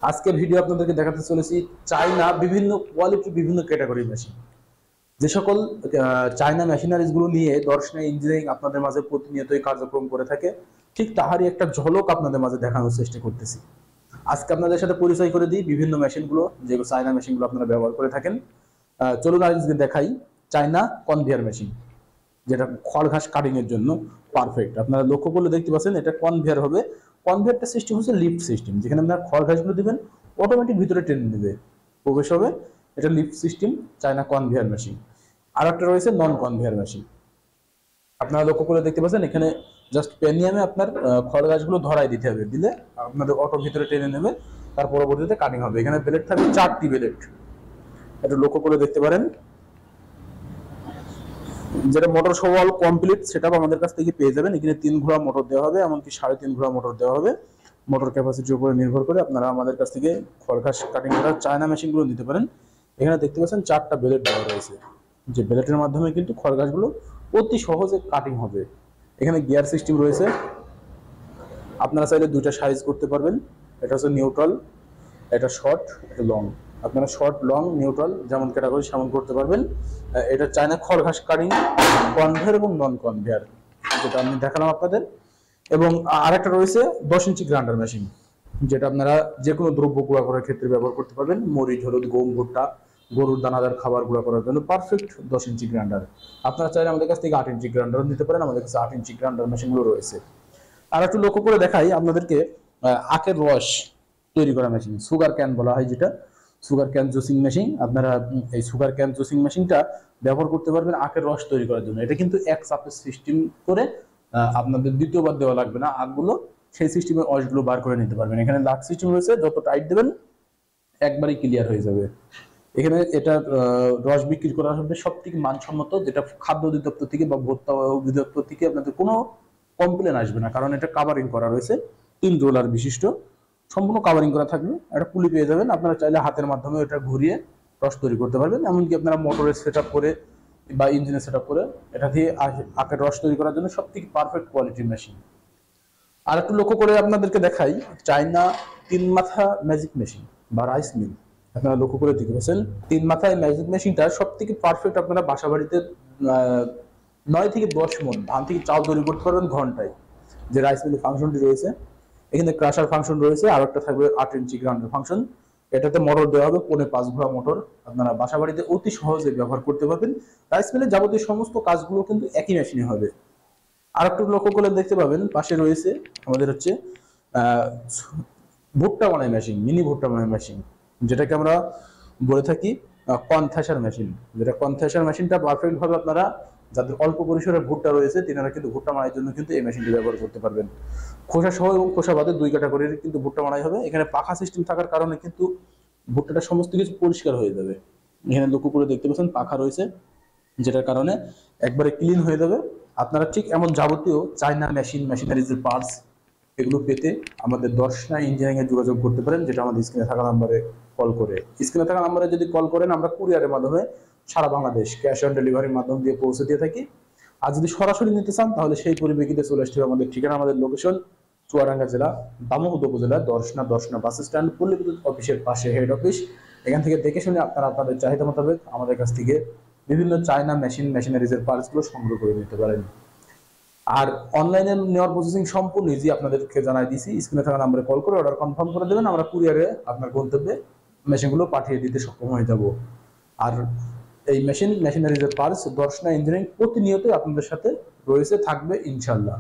আজকে ভিডিও আপনাদেরকে দেখাতে চলেছি চায়না বিভিন্ন কোয়ালিটি বিভিন্ন ক্যাটাগরি মেশিন। যে সকল চায়না মেশিনারিজ গুলো নিয়ে দর্শনা ইঞ্জিনিয়ারিং আপনাদের মাঝে প্রতিনিয়তই কার্যক্রম করে থাকে, ঠিক তাহারই একটা ঝলক আপনাদের মাঝে দেখানোর চেষ্টা করতেছি। আজকে আপনাদের সাথে পরিচয় করে দিই বিভিন্ন মেশিনগুলো, যেগুলো চায়না মেশিনগুলো আপনারা ব্যবহার করে থাকেন। চলুন আজকে দেখাই চায়না কনভেয়ার মেশিন, যেটা খড় ঘাস কাটিং এর জন্য পারফেক্ট। আপনারা লক্ষ্য করলে দেখতে পাচ্ছেন এটা কনভেয়ার হবে। কনভেয়ারটা সিস্টেম হচ্ছে লিফট সিস্টেম, যেখানে আপনারা খড় ঘাসগুলো দিবেন অটোমেটিক ভিতরে টেনে নেবে, প্রবেশ হবে। এটা lift system China conveyor machine. আর একটা রয়েছে নন কনভেয়ার মেশিন। আপনারা লক্ষ্য করে দেখতে পাচ্ছেন এখানে জাস্ট পেনিয়ামে আপনার খড় গাছগুলো ধরাই দিতে হবে, দিলে আপনাদের অটো ভিতরে টেনে নেবে, তার পরবর্তীতে কাটিং হবে। এখানে ব্লেড থাকবে 4টি ব্লেড, এটা লক্ষ্য করে দেখতে পারেন। যেটা মোটর সহ অল কমপ্লিট সেটআপ আমাদের কাছ থেকে পেয়ে যাবেন। এখানে 3 ঘোড়া মোটর দেওয়া হবে, এমনকি 3.5 ঘোড়া মোটর দেওয়া হবে। মোটর ক্যাপাসিটির উপরে নির্ভর করে আপনারা আমাদের কাছ থেকে খড় ঘাস কাটিং করা চায়না মেশিনগুলো নিতে পারেন। এখানে দেখতে পাচ্ছেন 4টা ব্লেড দেওয়া রয়েছে, যে ব্লেডের মাধ্যমে কিন্তু খড় ঘাসগুলো অতি সহজে কাটিং হবে। এখানে গিয়ার সিস্টেম রয়েছে, আপনারা চাইলে 2টা সাইজ করতে পারবেন। এটা হচ্ছে নিউট্রাল, এটা শর্ট, এটা লং। আপনারা শর্ট, লং, নিউট্রাল যেমন ক্যাটাগরি সেমন করতে পারবেন। এটা চায়না খড় ঘাস কাটিং কনভেয়ার এবং নন কনভেয়ার, যেটা আমি দেখালাম আপনাদের। এবং আরেকটা রয়েছে 10 ইঞ্চি গ্রাইন্ডার মেশিন, যেটা আপনারা যে কোনো দ্রব্য গুঁড়া করার ক্ষেত্রে ব্যবহার করতে পারবেন। মরিচ, হলুদ, গম, ভুট্টা, গরুর দানাদার খাবার গুঁড়া করার জন্য পারফেক্ট 10 ইঞ্চি গ্রাইন্ডার। আপনারা চাইলে আমাদের কাছ থেকে 8 ইঞ্চি গ্রাইন্ডার নিতে পারেন, আমাদের কাছে 8 ইঞ্চি গ্রাইন্ডার মেশিনগুলো রয়েছে। আর একটু লক্ষ্য করে দেখাই আপনাদেরকে আখের রস তৈরি করা মেশিন, সুগার ক্যান বলা হয় যেটা, সুগার ক্যান জুসিং মেশিন। আপনারা এই সুগার ক্যান জুসিং মেশিনটা ব্যবহার করতে পারবেন আখের রস তৈরি করার জন্য। এটা কিন্তু এক চাপের সিস্টেম করে, আপনাদের দ্বিতীয়বার দেওয়া লাগবে না আগগুলো, সেই সিস্টেমে রসগুলো বার করে নিতে পারবেন। এখানে লাক সিস্টেম রয়েছে, যত টাইট দেবেন একবারই ক্লিয়ার হয়ে যাবে। এখানে এটা রস বিক্রি করা হবে সব থেকে মানসম্মত, যেটা খাদ্য অধিদপ্তর থেকে বা ভোক্তা অধিদপ্তর থেকে আপনাদের কোনো কমপ্লেন আসবে না, কারণ এটা কাভারিং করা রয়েছে 3 রোলার বিশিষ্ট, সম্পূর্ণ কাভারিং করা থাকবে। একটা পুলি পেয়ে যাবেন, আপনারা চাইলে হাতের মাধ্যমে এটা ঘুরিয়ে রস তৈরি করতে পারবেন। এমনকি আপনারা মোটরের সেট করে বা ইঞ্জিনের সেট করে এটা দিয়ে আখের রস তৈরি করার জন্য সব থেকে পারফেক্ট কোয়ালিটির মেশিন। আর একটু লক্ষ্য করে আপনাদেরকে দেখাই চায়না 3 মাথা ম্যাজিক মেশিন বা রাইস মিল। আপনারা লক্ষ্য করে দেখতে পাচ্ছেন 3 মাথায় ম্যাজিক মেশিনটা সব থেকে পারফেক্ট। আপনারা বাসা বাড়িতে 9 থেকে 10 মণ ধান থেকে চাল তৈরি করতে পারবেন ঘন্টায়। যে রাইস মিলের ফাংশনটি রয়েছে, এখানে ক্রাশার ফাংশন রয়েছে, আর একটা থাকবে 8 ইঞ্চি গ্রাইন্ডার ফাংশন। এটাতে মোটর দেওয়া হবে 5.5 ঘোড়া মোটর। আপনারা বাসা বাড়িতে অতি সহজে ব্যবহার করতে পারবেন। রাইস মিলের যাবতীয় সমস্ত কাজগুলো কিন্তু একই মেশিনে হবে। আর একটু লক্ষ্য করলে দেখতে পাবেন পাশে রয়েছে আমাদের হচ্ছে ভুট্টা বানাই মেশিন, মিনি ভুট্টা বানাই মেশিন, যেটাকে আমরা বলে থাকি কনথ্যাশার মেশিন। যেটা কনথ্যাশার মেশিনটা পারফেক্ট ভাবে আপনারা যাদের অল্প পরিসরে ভুট্টা রয়েছে তিনারা কিন্তু ভুট্টা মারার জন্য কিন্তু এই মেশিনটি ব্যবহার করতে পারবেন। খোসা সহ এবং খোসা বাদে 2 ক্যাটাগরির কিন্তু ভুট্টা মারাই হবে। এখানে পাখা সিস্টেম থাকার কারণে কিন্তু ভুট্টাটা সমস্ত কিছু পরিষ্কার হয়ে যাবে। এখানে লক্ষ্য করে দেখতে পাচ্ছেন পাখা রয়েছে, যেটার কারণে একবারে ক্লিন হয়ে যাবে। আপনারা ঠিক এমন যাবতীয় চায়না মেশিনারিজের পার্টস এগুলো পেতে আমাদের দর্শনা ইঞ্জিনিয়ারিং এ যোগাযোগ করতে পারেন, যেটা আমাদের স্ক্রিনে থাকা নাম্বারে কল করে। স্ক্রিনে থাকা নাম্বারে যদি কল করেন আমরা কুরিয়ারের মাধ্যমে সারা বাংলাদেশ ক্যাশ অন ডেলিভারির মাধ্যম দিয়ে পৌঁছে দিয়ে থাকি। আর যদি সরাসরি নিতে চান তাহলে সেই পরিপ্রেক্ষিতে চলে আসতে হবে আমাদের ঠিকানা, আমাদের লোকেশন চুয়াডাঙ্গা জেলা দামোহদ উপজেলা দর্শনা বাস স্ট্যান্ড, পল্লী বিদ্যুৎ অফিসের পাশে হেড অফিস। এখান থেকে দেখে শুনে আপনারা আপনাদের চাহিদা মোতাবেক আমাদের কাছ থেকে বিভিন্ন চায়না মেশিনারিজের পার্টসগুলো সংগ্রহ করে নিতে পারেন। আর অনলাইনে নেওয়ার প্রসেসিং সম্পূর্ণ ইজি, আপনাদেরকে জানাই দিয়েছি। স্ক্রিনে থাকা নাম্বারে কল করে অর্ডার কনফার্ম করে দেবেন, আমরা কুরিয়ারে আপনার গন্তব্যে মেশিনগুলো পাঠিয়ে দিতে সক্ষম হয়ে যাব। আর এই মেশিনারিজের পার্টস দর্শনা ইঞ্জিনিয়ারিং প্রতিনিয়তই আপনাদের সাথে রয়েছে, থাকবে ইনশাল্লাহ।